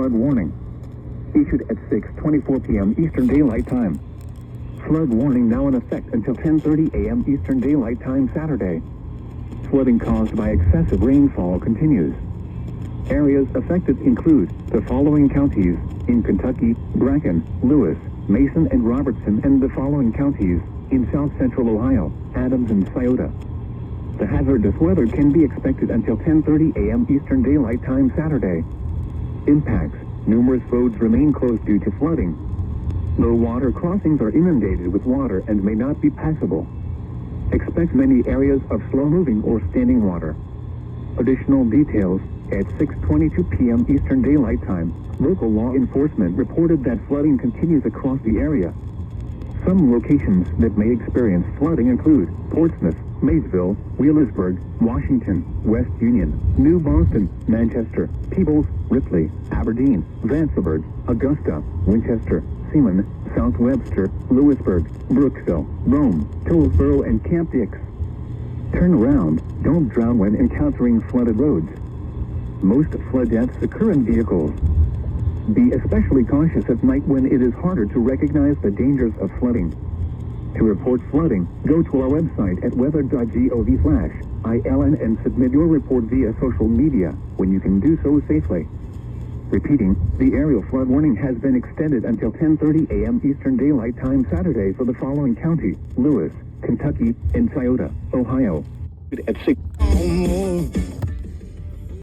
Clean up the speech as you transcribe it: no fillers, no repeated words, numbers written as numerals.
flood warning. Issued at 6:24 p.m. Eastern Daylight Time. Flood warning now in effect until 10:30 a.m. Eastern Daylight Time Saturday. Flooding caused by excessive rainfall continues. Areas affected include the following counties in Kentucky: Bracken, Lewis, Mason and Robertson, and the following counties in south central Ohio: Adams and Scioto. The hazardous weather can be expected until 10:30 a.m. Eastern Daylight Time Saturday. Impacts: numerous roads remain closed due to flooding. Low water crossings are inundated with water and may not be passable. Expect many areas of slow-moving or standing water. Additional details: at 6:22 p.m. Eastern Daylight Time, local law enforcement reported that flooding continues across the area. Some locations that may experience flooding include Portsmouth, Maysville, Wheelersburg, Washington, West Union, New Boston, Manchester, Peebles, Ripley, Aberdeen, Vanceburg, Augusta, Winchester, Seaman, South Webster, Lewisburg, Brooksville, Rome, Tollsboro, and Camp Dix. Turn around, don't drown when encountering flooded roads. Most flood deaths occur in vehicles. Be especially cautious at night when it is harder to recognize the dangers of flooding. To report flooding, go to our website at weather.gov/ILN and submit your report via social media when you can do so safely. Repeating, the aerial flood warning has been extended until 10:30 a.m. Eastern Daylight Time Saturday for the following county: Lewis, Kentucky, and Scioto, Ohio. At 6.